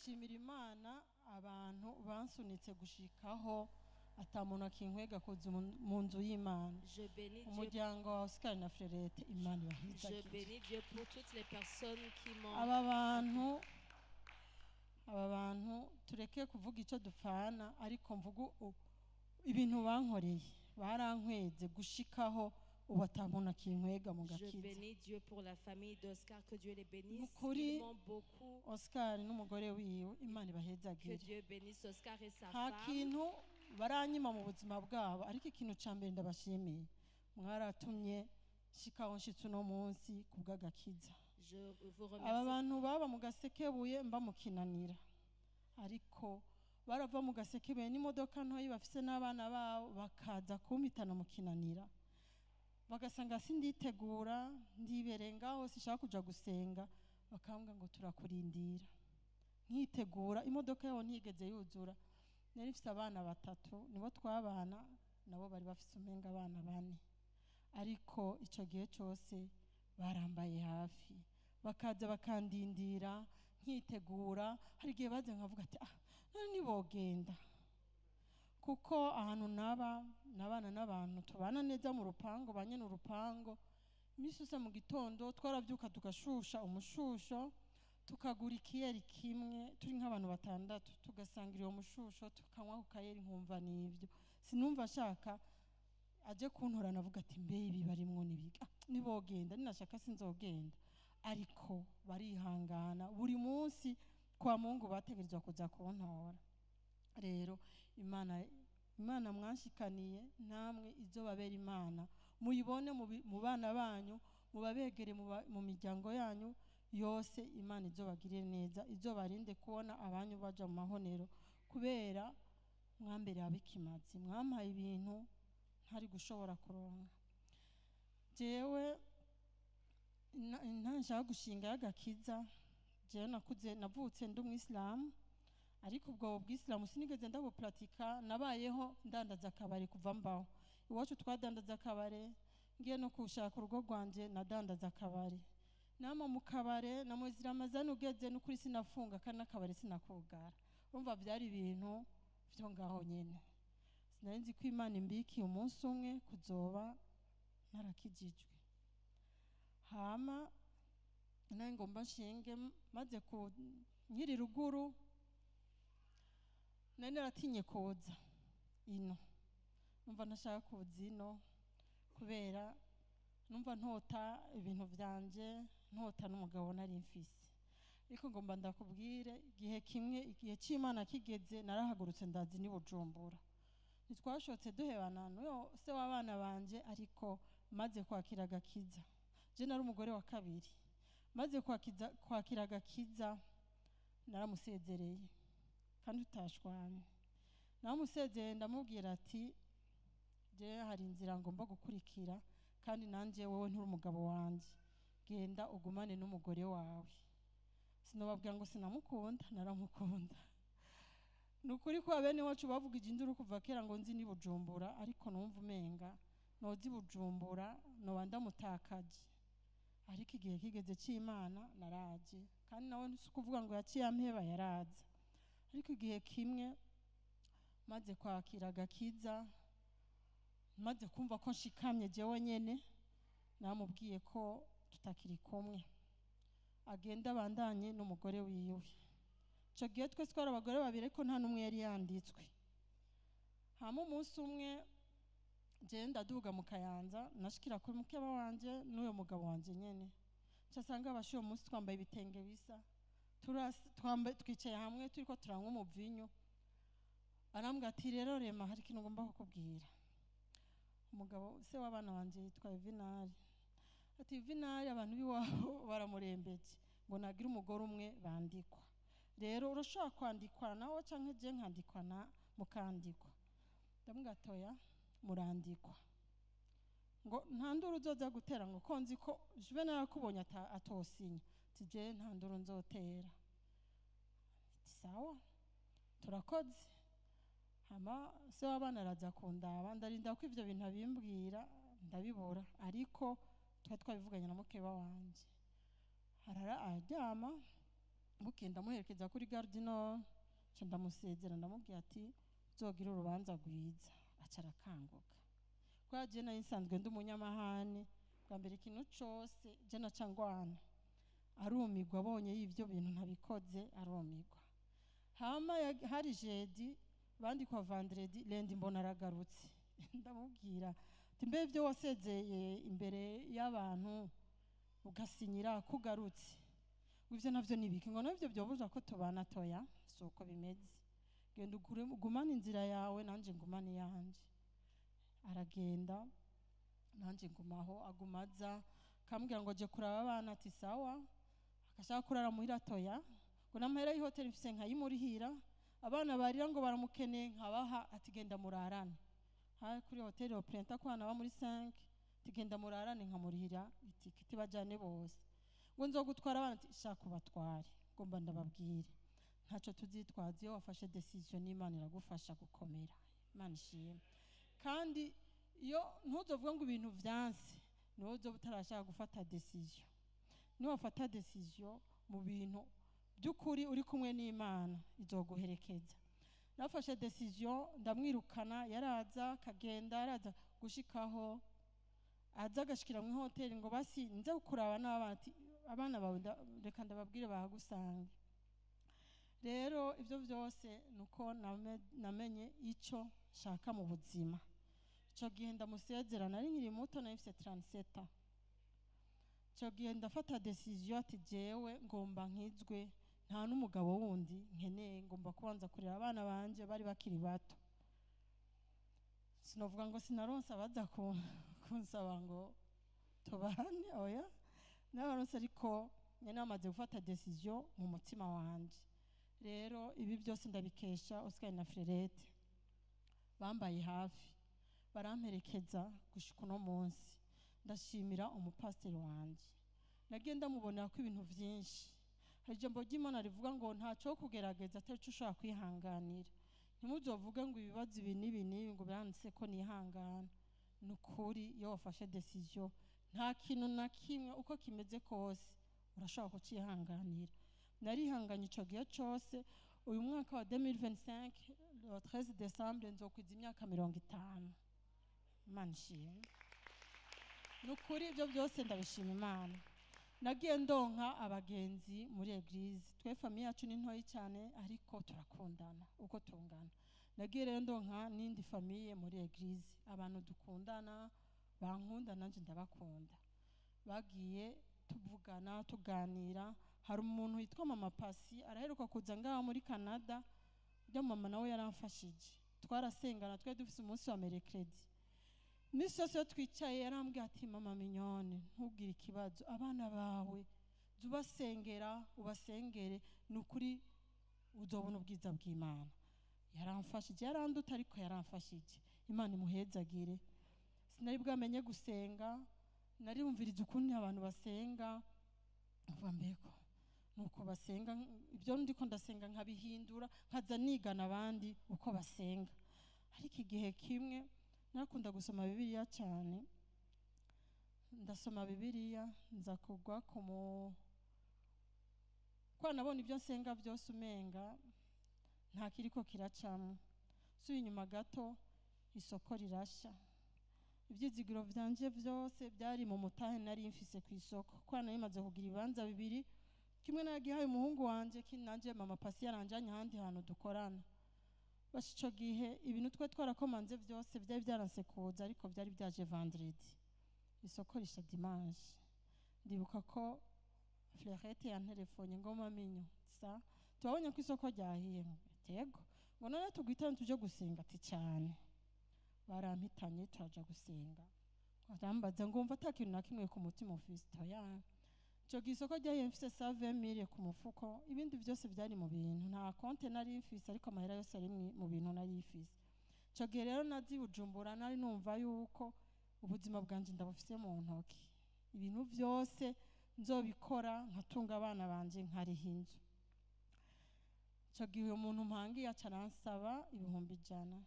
ndashimira Imana abantu bansunitse gushikaho atamuntu akinkwega kuza mu nzu y'Imana. Umuryango wa Oscar na Frerete Imana ibahiza. Je bénis Dieu pour toutes les personnes qui m'ont. Aba bantu tureke kuvuga icyo dupfana ariko mvuga ibintu bankoreye barankweze gushikaho ubu atamuntu akinkwega mu gakiza. Je bénis Dieu pour la famille d'Oscar, que Dieu les bénisse. Ils m'ont beaucoup. Oscar n'umugore wiwe Imana ibahezagire. Que Dieu bénisse Oscar et sa femme. Hakintu baranyima mu buzima bwabo ariko ikintu cyambere ndabashimiye mwaratumye shikaho nshitse no munsi kubw'agakiza. Je vous remercie. Aba bantu baba mu Gasekebuye mba mukinanira ariko barava mu Gasekebuye n'imodoka ntoyi bafise n'abana babo bakaza kumpitana mukinanira bagasanga sinditegura ndibere ngaho sishaka kuja gusenga bakambwa ngo turakurindira nkitegura imodoka yaho ntigeze yuzura nari mfise abana batatu nibo twabana nabo bari bafise umenga abana bane ariko ico gihe cyose barambaye hafi bakaza bakandindira nkitegura hari gihe baze nkavuga ati none nibogenda kuko ahantu nabana n'abantu tubana neza mu rupango banyene urupango imisuse mu gitondo twaravyuka tugashusha umushusho tukagura ikiyeri kimwe turi nk'abantu batandatu tugasangira uwo mushusho tukanywa ku kayeri nkumva nivyo sinumva shaka aje kuntora navuga ati mbe ibi barimwo nibiga nibogenda ninashaka sinzogenda ariko barihangana buri munsi kwa Mungu bategerezwa kuza kuntora. Rero Imana mwanshikaniye namwe izo babera Imana muyibone mu bana banyu mubabegere mu miryango yanyu yose Imana izo bagirire neza izo barinde kubona abanyu baja mu mahonero kubera mwambere abikimazi mwampaye ibintu ntari gushobora kuronka. Jewe ntanshaka gushinga y'agakiza jewe navutse ndi umwisilamu ariko ubwo bw'isilamu sinigeze ndabupratika nabayeho ndandaza akabare kuva mbaho iwacu twadandaza akabare ngiye no kushaka urugo rwanje nadandaza akabare nama mu kabare namwe Ramazani ugeze n'ukuri sinafunga kandi akabare sinakugara urumva byari ibintu byo ngaho nyene sinarinzi ko Imana imbiki umunsi umwe kuzoba narakijijwe hama naye ngomba nshinge maze ku nkiri ruguru nari naratinye koza ino numva nashaka kuza ino kubera numva ntota ibintu byanje ntota n'umugabo nari mfise ariko ngomba ndakubwire igihe cy'Imana kigeze narahagurutse ndazi ni Bujumbura nitwashotse duhebana no se w'abana banje ariko maze kwakira agakiza je nari umugore wa kabiri maze kwakira agakiza naramusezereye kandi utashwanye namusezeye ndamubwira ati je hari inzira ngomba gukurikira kandi nanje wowe nturi umugabo wanje genda ugumane n'umugore wawe sinobabwira ngo sinamukunda naramukunda nukuri ko abene wacu bavuga iginduru kuva kera ngo nzi ni Bujumbura ariko numva umenga nozi Bujumbura no bandamutakaje ariko igihe kigeze cy'Imana naraje kandi nawe kuvuga ngo yaciye ampeba yaraza ariko igihe kimwe maze kwakira agakiza maze kumva ko nshikamye jewe nyene namubwiye ko tutakiri kumwe agenda bandanye n'umugore wiwe cyo gihe twese twari abagore babiri ariko nta numwe yari yanditswe hama umunsi umwe je ndaduga mu Kayanza nashikira kuri mukeba wanje n'uyo mugabo wanje nyene cyasanga abashiyo umunsi twambaye ibitenge bisa twicaye hamwe turiko turanywa umuvinyo arambwa ati rero Rema hari ikintu ngomba kukubwira umugabo se w'abana banje yitwa Vinari ati Vinari abantu biwabo baramurembeje ngo nagira umugore umwe bandikwa rero urashobora kwandikwa nawe canke je nkandikwa na mukandikwa ndamugatoya murandikwa ngo nta nduru uzoza gutera ngo konzi ko jive narakubonye atosinya tije nta nduru nzotera sawa turakoze hama se w'abana araza kundaba ndarinda ko ivyo bintu abimbwira ndabibura ariko twabivuganye na mukeba wanje harara aryama bukenda muherekeza kuri Gare du Nord nca ndamusezera ndamubwira ati uzogira urubanza rwiza. Aca arakanguka kwa je nari nsanzwe ndi umunyamahane bwa mbere ikintu cose je naca ngwana arumigwa abonye y'ivyo bintu ntabikoze arumigwa. Hama hari jeudi bandi kwa vendredi lendi mbona aragarutse ndamubwira ati mbe byo wasezeye imbere y'abantu ugasinyira kugarutse ivyo navyo nibiki ngo navyo byobuza ko tubana toya soko bimeze genda ugumana inzira yawe nanje ngumane yanje. Aragenda nanje ngumaho agumaza kambwira ngo je kuraba abana ati sawa akashaka kurara muhira toya ngo namahera y'hotel mfise nkayimurihira abana barira ngo baramukeneye nkabaha ati genda murarane ha kuri hotel au printemps kwa naba muri 5 tigenda murarane nkamurihira itikiti bajane bose ngo nzogutwara abana ati shaka ubatware ngomba ndababwire ntaco tuzitwaza iyo wafashe decision n'Imana iragufasha gukomera. Imana ishimwe. Kandi iyo ntuzovuga ngo ibintu vyanse nozo butarashaka gufata decision niyo wafata decision mu bintu by'ukuri uri kumwe n'Imana izoguherekeza. Nafashe decision ndamwirukana yaraza kagenda araza gushikaho aza gashikira mu hotel ngo basi nze kuraba n'abati abana bawe reka ndababwire bahagusanga. Rero ivyo byose nuko namenye ico shaka mu buzima. Ico gihe ndamusezerana ari nkiri muto na mfise 37. Ico gihe ndafata decision ati jewe ngomba nkizwe nta n'umugabo wundi nkeneye ngomba kubanza kurera abana banje bari bakiri bato. Sinovuga ngo sinaronsa baza kunsaba ngo tubane oya nabaronse ariko nyene amaze gufata decision mu mutima wanje. Rero ibi byose ndabikesha Oscar na Frerete bambaye hafi baramperekeza gushika no munsi. Ndashimira umupasiteri wanje nagenda mubonera ko ibintu byinshi. Hari ijambo ry'Imana rivuga ngo ntaco kugerageza atari cyo ushaka kwihanganira. Ntimuzovuge ngo ibibazo ibi n'ibi ngo biranditse ko nihangana. Nukuri iyo wafashe decision nta kintu na kimwe uko kimeze kose urashaka kucihanganira. Narihanganye ico gihe cyose. Uyu mwaka wa 2025 le 13 décembre nzokwiza imyaka 50. Imana ishimwe. Nukuri ibyo byose ndabishima Imana. Nagiye ndonka abagenzi muri eglise. Twe famille yacu ni ntoyi cyane ariko turakundana uko tungana. Nagiye rero ndonka n'indi famille muri eglise abantu dukundana bankunda nanje ndabakunda. Bagiye tuvugana tuganira. Hari umuntu witwa Mama Pasi araheruka kuza ngaho muri Canada. Byo mama nawe yaramfashije. Twarasengana twe dufise umunsi wa mercredi. Misi yose twicaye yarambwiye ati mama mignone ntubwire ikibazo abana bawe zubasengera ubasengere nukuri uzobona ubwiza bw'Imana. Yaramfashije yaranduta ariko yaramfashije. Imana imuhezagire. Sinari bwamenye gusenga nari umviriza ukuntu abantu basenga uva mbeko nuko basenga ibyo ndiko ndasenga nkabihindura nkaza nigana abandi uko basenga. Ariko igihe kimwe nakunda gusoma Bibiliya cyane. Ndasoma Bibiliya nza kugwa kwa nabona ibyo nsenga byose umenga nta kiriko kiracamo. Subi inyuma gato isoko rirasha. Ibyizigiro byanje byose byari mu mutahe nari mfise ku isoko. Kwa nari maze kugira ibanza bibiri kimwe nagihaye umuhungu wanje kinanje Mama Pasi yaranjanye handi hantu dukorana. Bashico gihe ibintu twe twarakomanze byose byari byaranse kuza ariko byari byaje vendredi. Isoko risha dimanche. Ndibuka ko Frerete yantelefone ngo maminyo sa twabonye ko isoko ryahiye tego ngo none tugwitana tuje gusenga ati cyane. Barampitanye turaja gusenga. Barambaza ngo umva atakintu na kimwe ku mutima ufise ya. Cyo gisoko ryahiye mfise 20,000 ku mufuko ibindi byose byari mu bintu nta konte nari mfise ariko amahera yose ari mu bintu nari mfise. Cyo gihe rero nazi Bujumbura nari numva yuko ubuzima bwanje ndabufise mu ntoki. Ibintu byose nzobikora nkatunga abana banje nkarihinje. Cyo gihe umuntu mpangiye acaransaba 100.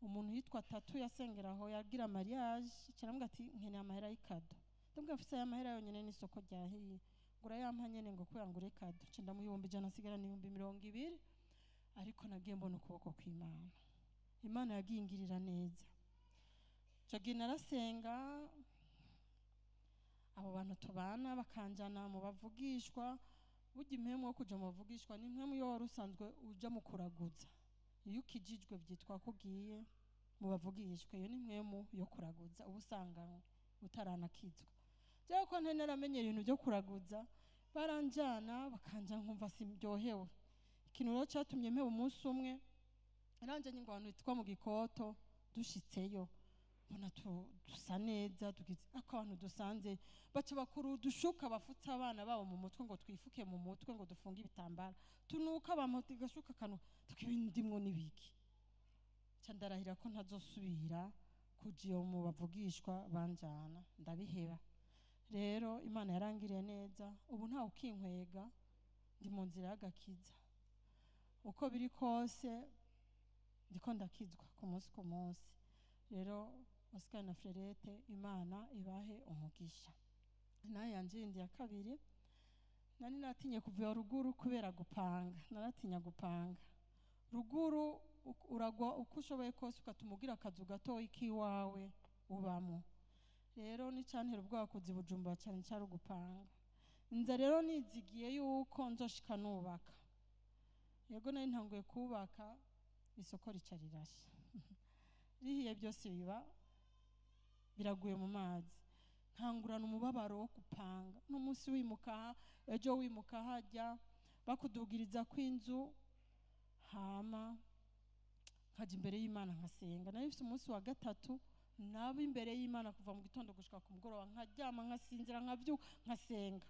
Umuntu yitwa Tatu yasengeraho yagira mariage cyarambwa ati nkeneye amahera y'ikado. Ndumva afise aya mahera yonyene n'isoko ryahiye. ngura yampa nyene ngo kuya ngure kado nca ndamuha 100 asigarana 20, ariko nagiye mbona ukuboko kw'Imana. Imana yagiye ingirira neza. Ico gihe narasenga, abo bantu tubana bakanjana mu bavugishwa. Burya impemu yo kuja mu bavugishwa ni impemu yo wari usanzwe uja mu kuraguza. Iyo ukijijwe vyitwa ko ugiye mu bavugishwa, iyo ni impemu yo kuraguza uba usanga utaranakizwa. Jewe ko ntaramenyera ibintu byo kuraguza, baranjana bakanja nkumva simryohewe. Ikintu rero cyatumye mpeba umunsi umwe, aranje ngo abantu bitwa mu Gikoto, dushitseyo mbona dusa neza, tugize abantu dusanze baca bakuru dushuka bafutse abana babo mu mutwe ngo twifuke mu mutwe ngo dufunge ibitambara, tunuka bamuti gashuka kanu tukibindimwo nibiki. Ca ndarahira ko ntazosubira kujiyo mu bavugishwa banjana, ndabiheba. Rero Imana yarangiriye neza, ubu nta ukinkwega, ndi mu nzira y'agakiza. Uko biri kose ndiko ndakizwa ku munsi ku munsi. Rero Oscar na Frerete, Imana ibahe umugisha. Naye yanje ndi ya kabiri, nari natinye kuva ruguru kubera gupanga, naratinya gupanga. Ruguru uragwa uko ushoboye kose ukatumugira akazu gatoyi kiwawe ubamo. Rero ni cyantera ubwoba kuzi Bujumbura cyane cyari gupanga. Nza rero nizigiye yuko nzoshika nubaka. Yego nari ntanguye kubaka, isoko rica rirashe. Rihiye byose biba biraguye mu mazi. Ntangurana umubabaro wo gupanga. N'umunsi wimuka, ejo wimuka hajya bakudugiriza kw'inzu, hama nkaja imbere y'Imana nkasenga. Nari mfite umunsi wa gatatu naba imbere y'Imana kuva mu gitondo gushika ku mugoroba, nkaryama nkasinzira nkavyuka nkasenga.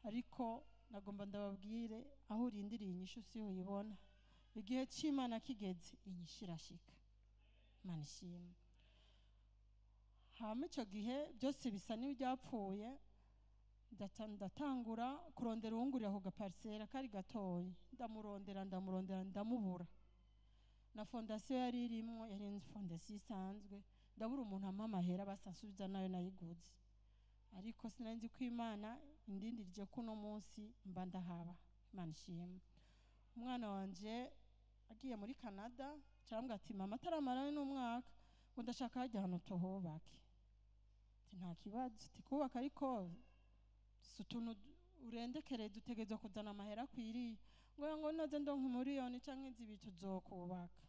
Ariko nagomba ndababwire, aho urindiriye inyishu si uyibona. Igihe c'Imana kigeze inyishu irashika. Imana ishimwe. Hama ico gihe byose bisa n'ibyapfuye, ndatangura kurondera uwungurira ku gaparsera kari gatoyi. Ndamurondera ndamubura. Na fondation yari irimo yari fondation isanzwe, ndabura umuntu ampa amahera basansubiza nayo nayiguze. Ariko sinanzi ko Imana indindirije kuno munsi mba ndahaba. Imana ishimwe. Umwana wanje agiye muri Canada, cyambwa ati mama ataramara n'umwaka ngo ndashaka hajya hano tuhubake. Nta kibazo tikubaka, ariko sutuntu urendekere dutegezo kuzana amahera kwiri ngo naze ndonka miliyoni canke zibiti uzokubaka.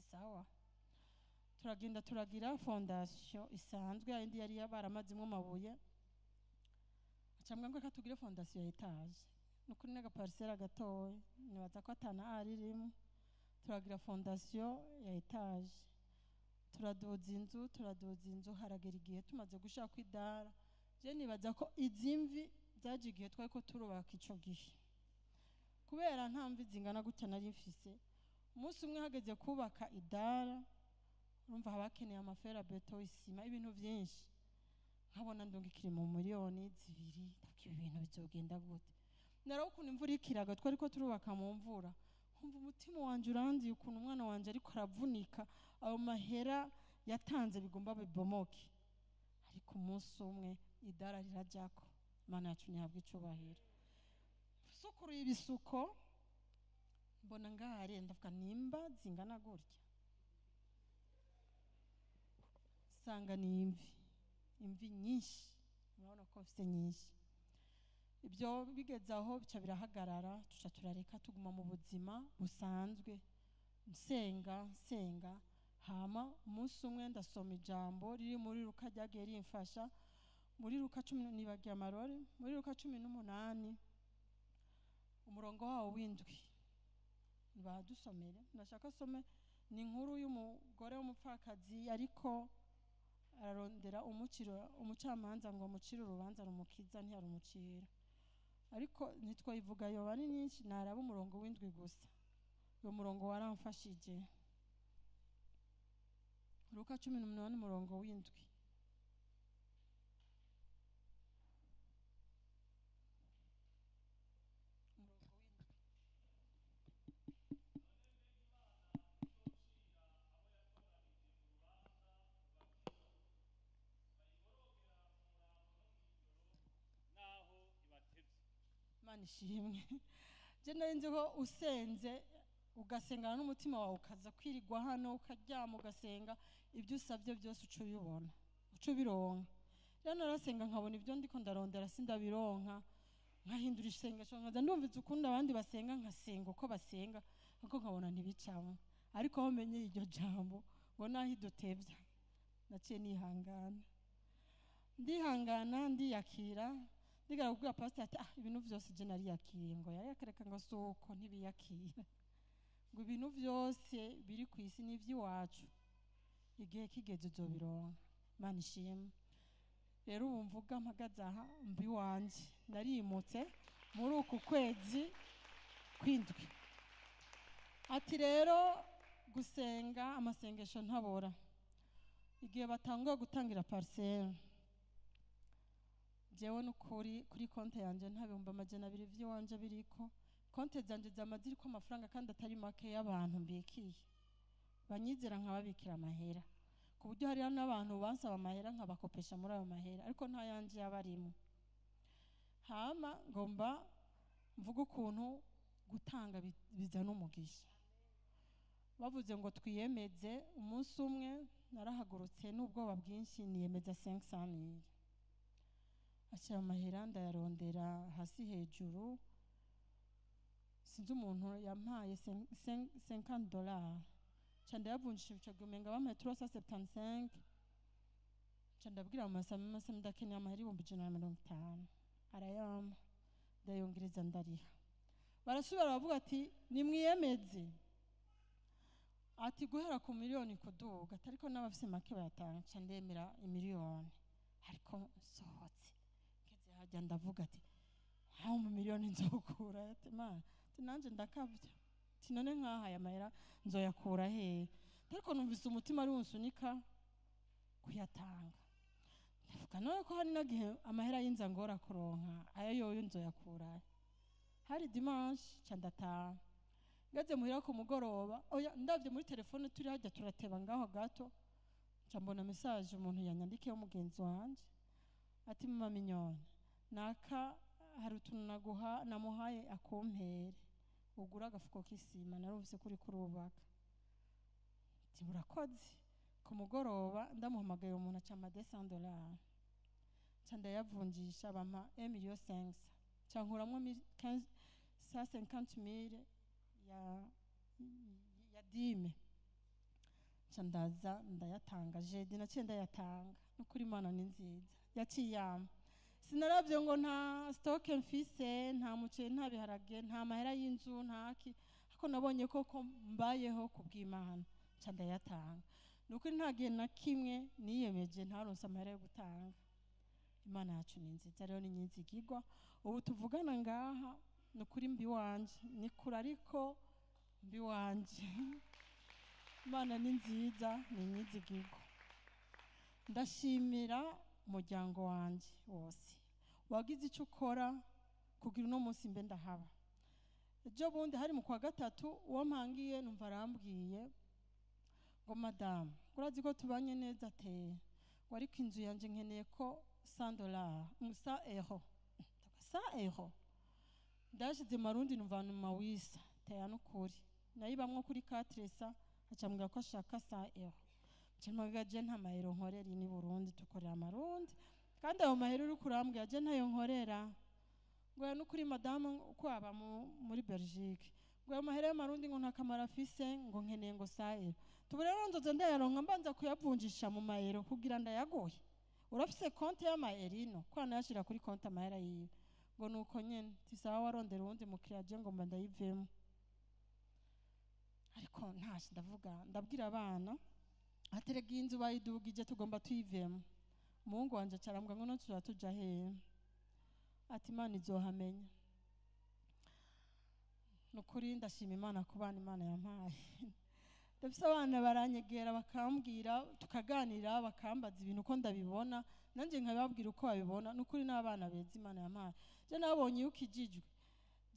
Sawa. Turagenda turagira fondation isanzwe yindi yari yabaramazimwe amabuye. Acambwa ngo katugire fondation ya etage. Nukuri naga parcelle gatoyi, nibaza ko atana aririmo. Turagira fondation ya etage. Turadoza inzu haragera igihe tumaze gushaka idara. Je nibaza ko izimvi zaje igihe twari ko turubaka ico gihe. Kubera nta mvi zingana gutya nari mfise. Umunsi umwe hageze kubaka idara, urumva habakeneye amafera beto, isima, ibintu byinshi. Nkabona ndungikire mu miliyoni 2, ndabwiye ibintu bizogenda gute. Naro ukuntu imvura ikiraga twari ko turubaka mu mvura. Kumva umutima wanje uranzi ukuntu umwana wanje ariko aravunika, ayo mahera yatanze bigomba bibomoke. Ariko umunsi umwe idara rirajako. Imana yacu ntihabwa icubahiro. Sukuruye ibisuko, mbona ngahare ndavuga nimba zingana gutya. Sanga ni imvi nyinshi, murabona ko mfite nyinshi. Ibyo bigeze aho bica birahagarara, tuca turareka tuguma mu buzima busanzwe. Nsenga, hama umunsi umwe ndasoma ijambo riri muri Luka ryagiye rimfasha. Muri Luka 10 nibagiye amarori, muri Luka 18 umurongo wawo w'indwi. Badusomere, ndashaka some ni inkuru y'umugore w'umupfakazi ariko ararondera umucamanza ngo mucire urubanza rumukiza ntiyarumucira. Ariko nitwayivuga yo bari nyinshi, naraba umurongo w'indwi gusa. Uwo murongo waramfashije. Luka 18 umurongo w'indwi. Imana ishimwe. Je nari nzi ko usenze ugasengana n'umutima wawe ukaza kwirigwa hano ukaryama ugasenga ibyo usabye byose uco ubibona uco bironka. Rero narasenga nkabona ibyo ndiko ndarondera sindabironka, nkahindura isengesho nkaza ndumviza ukunda abandi basenga nkasenga uko basenga kuko nkabona ntibicamo. Ariko aho menye iryo jambo ngo naho idutevya naciye ndihangana ndiyakira ndigara kubwira pastor ati ibintu byose je nari yakiriye ngo yayakereka ngo soko ntibiyakira ngo ibintu byose biri ku isi n'ivy'iwacu igihe kigeze uzobironka. Imana ishimwe. Rero ubu mvuga mpagaze aha mbi wanje narimutse muri uku kwezi kwindwi. Ati rero gusenga amasengesho ntabora. Igihe batanguye gutangira parcelle jewe n'ukuri kuri konte yanje nta 200 vy'iwanje biriko. Konte zanje zamaziriko amafaranga kandi atari make y'abantu mbikiye banyizera nkababikira amahera, ku buryo hari n'abantu bansaba amahera nkabakopesha muri ayo mahera ariko nta yanje yabarimo. Hama ngomba mvuga ukuntu gutanga bizana umugisha. Bavuze ngo twiyemeze, umunsi umwe narahagurutse n'ubwoba bwinshi niyemeza 500,000. Ashyira amahera ndayarondera hasi hejuru, sinzi umuntu yampaye $50. Chanda yavunjisha ibicaga umenga bampaye 375. Chanda abwira amasama ndakeneye amahera 150. Arayama ndayongereza ndariha. Barasubira bavuga ati nimwiyemeze. Ati guhera ku miliyoni kuduga ariko n'abafise make bayatanga. Chandemera imiliyoni ariko sohotse ngeze hajya ndavuga ati hawo mu miliyoni nzokura ati mana nanje ndakavya tinone nkaha ya mahera nzoyakura he. Ariko numvise umutima ari unsunika kuyatanga. Ndavuga none ko hari nagihe amahera y'inza ngora kuronka ayo yoyo nzoyakura. Hari dimanche candata ngeze muhira ku mugoroba oya ndavye muri telefone turi hajya turateba ngaho gato cambona message umuntu yanyandikiye umugenzi wanje ati mama minyone naka hari utuntu namuhaye akompere ugura agafuko k'isima narumvise kuri kurubaka. Ati murakoze. Ku mugoroba ndamuhamagaye umuntu acama $200 canda yavunjisha bampa 1,500,000 cankuramwo 150,000 ya dime candaza ndayatanga jeudi naciye ndayatanga n'ukuri Imana ni nziza yaciyama. Sinaravye ngo nta stock mfise nta muceri nta biharage nta mahera y'inzu ntaki ariko nabonye koko mbayeho kubw'Imana candayatanga. N'ukuri nta gihe na kimwe niyemeje ntaronse amahera yo gutanga. Imana yacu ni nziza rero ni nyinzigirwa. Ubu tuvugana ngaha n'ukuri mbi wanje nikura ariko mbi wanje Imana ni nziza ni nyinzigirwa. Ndashimira umuryango wanje wose wagize icyo ukora kugira uno munsi mbe ndahaba. Ejo bundi hari mu kwa gatatu uwo mpangiye numva arambwiye ngo madame urazi ko tubanye neza te ariko inzu yanje nkeneye ko $100 €100 ndashize marundi numva numa wisa teya n'ukuri nayibamwo kuri 4 acambwira ko ashaka €100. Cyamaga je nta mahero nkorera ni Burundi tukorera amarundi kandi ayo mahero uri kurambwira je ntayo nkorera ngo n'ukuri madame uko aba muri Belgique ngo ayo mahero y'amarundi ngo nta kamara afise ngo nkeneye ngo €100. Tubu rero nzoze ndayaronka mbanza kuyavunjisha mu mahero kugira ndayagoye. Urafise konte y'amaherino kwa nashira kuri konte amahera yiwe ngo nuko nyene tisawa warondera uwundi mukiriya je ngo mba ndayivemo. Ariko ntashi ndavuga ndabwira abana aterega inzu bayidugije tugomba tuyivemo. Mungu wanje carambwa ngo no tuja he ati Imana izohamenya. Nukuri ndashima Imana kubana Imana yampaye. Ndafise abana baranyegera bakambwira tukaganira bakambaza ibintu uko ndabibona nanje nkababwira uko babibona. Nukuri n'abana beza Imana yampaye. Je nabonye ukijijwe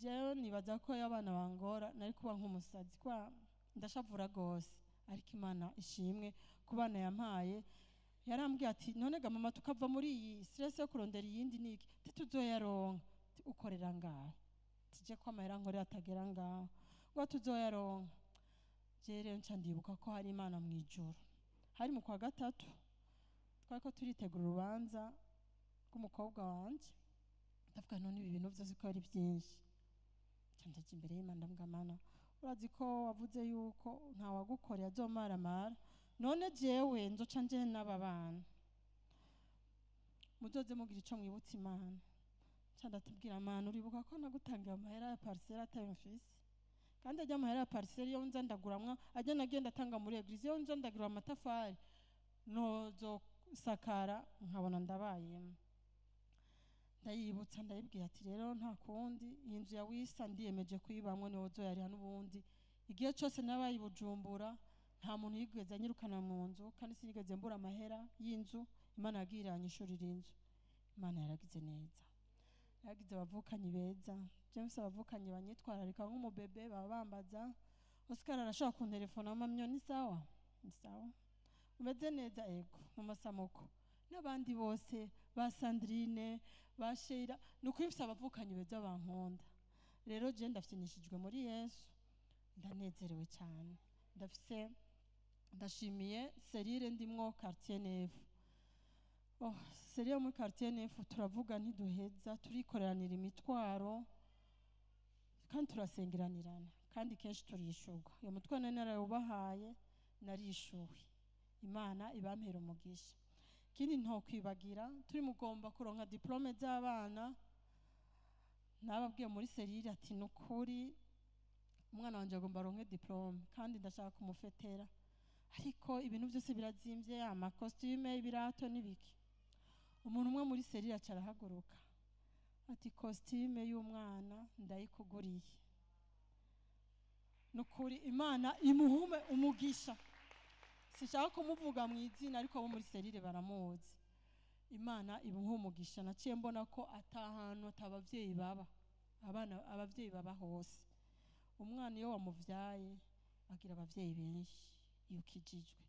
je nibaza ko y'abana bangora nari kuba nk'umusazi kwa ndashavura gose ariko Imana ishimwe kubana yampaye. Yarambwiye ati none ga mama tukava muri iyi stress yo kurondera iyindi niki tuzoyaronka ukorera ngaho atije ko amahera nkorera atagera ngaho ngo tuzoyaronka. Je rero nca ndibuka ko hari Imana mu ijuru. Hari mu kwa gatatu twariko turitegura urubanza rw'umukobwa wanje, ndavuga none ibi bintu byose ko ari byinshi. Nca ndaja imbere y'Imana ndavuga Mana, urazi ko wavuze yuko nta wagukorera azomaramara, none jewe nzoca nje n'aba bana, muzoze mugira ico mwibutsa Imana. Nca ndatubwira Mana, uribuka ko nagutangiye amahera ya parcelle atayo mfise, kandi ajya amahera ya parcelle yo nza ndaguramwa, ajya nagenda atanga muri eglise yo nza ndagura amatafari nozo sakara nkabona ndabayemo. Ndayibutsa ndayibwira ati rero nta kundi iyi nzu ya wisa ndiyemeje kuyibamwe nozo yari n'ubundi igihe cyose nabaye Bujumbura nta muntu yigeze anyirukana mu nzu, kandi sinigeze mbura amahera y'inzu. Imana yagiranye ishurira inzu. Imana yaragize neza, yagize abavukanyi beza. James abavukanyi banyitwararika nk'umubebe, baba bambaza Oscar arashaka kuntelefona, mamyo ni sawa, ni sawa, umeze neza, ego mu masamoko, n'abandi bose ba Sandrine ba Sheila, nukwifisa abavukanyi beza bankunda. Rero je ndafyinishijwe muri Yesu, ndanezerewe cyane. Ndashimiye serire ndimwo quartier Neuf. Serire muri quartier Neuf turavuga ntiduheza, turikoreranira imitwaro kandi turasengeranirana, kandi kenshi turishurwa. Iyo mutwana nararubahaye narishuwe. Imana ibampera umugisha. Kindi ntokwibagira, turi mugomba kuronka diplome z'abana, nababwiye muri serire ati nukuri umwana wanje agomba aronke diplome, kandi ndashaka kumufetera, ariko ibintu byose birazimvye, ama costume, ibirato n'ibiki. Umuntu umwe muri serire acarahaguruka ati costume y'umwana ndayikuguriye. Nukuri Imana imuhume umugisha. Sishaka kumuvuga mu izina, ariko abo muri serire baramuzi. Imana imuhume umugisha. Naciye mbona ko atahantu atabavyeyi baba, abavyeyi baba hose. Umwana iyo wamuvyaye agira abavyeyi benshi yukijijwe.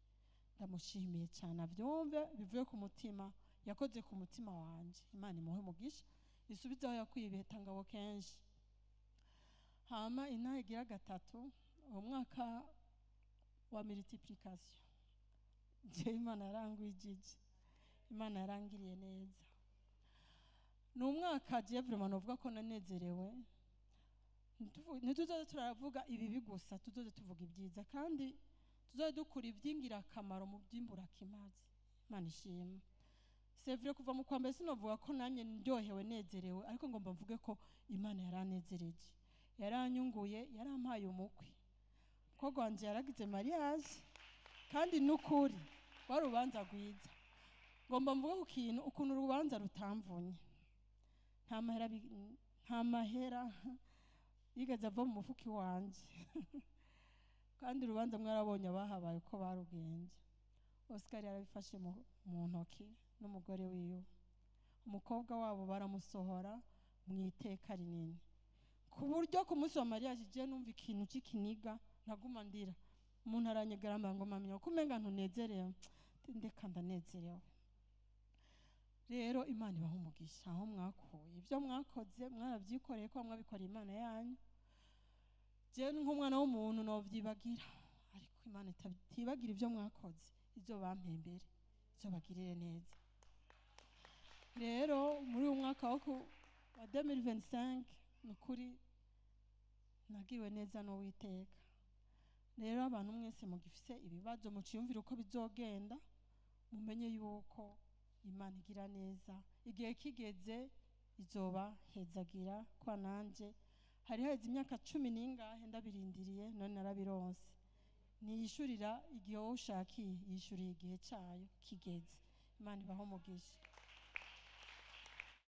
Ndamushimiye cyane, avyumve bivuye ku mutima, yakoze ku mutima wanje. Imana imuhe umugisha, isubize aho yakwibihe tangabo kenshi. Hama inaha igira gatatu, umwaka wa multiplication. Je Imana yarangwijije, Imana yarangiriye neza. Ni umwaka je vraiment novuga ko nanezerewe. Ntituzoze turavuga ibibi gusa, tuzoze tuvuga ibyiza, kandi tuzoze dukura ivyingira akamaro mu byimbura kimazi. Imana ishimwe. C'est vrai kuva mu kwambere sinovuga ko nanye ndyohewe nezerewe, ariko ngomba mvuge ko Imana yaranezereje, yaranyunguye, yarampaye umukwe. Ko gwanje yaragize mariage, kandi nukuri warubanza rwiza. Ngomba mvuge ku kintu ukuntu urubanza rutamvunye. Nta mahera yigeze ava mu mufuki wanje. Kandi urubanza mwarabonye abahabaye uko barugenje. Oscar yarabifashe mu ntoki n'umugore wiwe. Umukobwa wabo baramusohora mu iteka rinini, ku buryo ku munsi wa mariage je numva ikintu cy'ikiniga ntaguma ndira. Umuntu aranyegera ngo mamyo kumenga ntunezerewe, ndeka ndanezerewe. Rero Imana ibaha umugisha aho mwakuye. Ibyo mwakoze mwarabyikoreye ko mwabikoreye Imana yanyu. Je nk'umwana w'umuntu no vyibagira, ariko Imana itibagira ibyo mwakoze, izo bampembere, izo bagirire neza. Rero muri uyu mwaka wa 2025 nukuri nagiwe neza no witeka. Rero abantu mwese mugifise ibibazo muciyumvira uko bizogenda, mumenye yuko Imana igira neza, igihe kigeze izoba hezagira. Kwa nanje hari heze imyaka 10 n'ingahe ndabirindiriye, none narabironse. Niyishurira igihe wowe ushakiye, yishuriye igihe cyayo kigeze. Imana ibaho umugisha.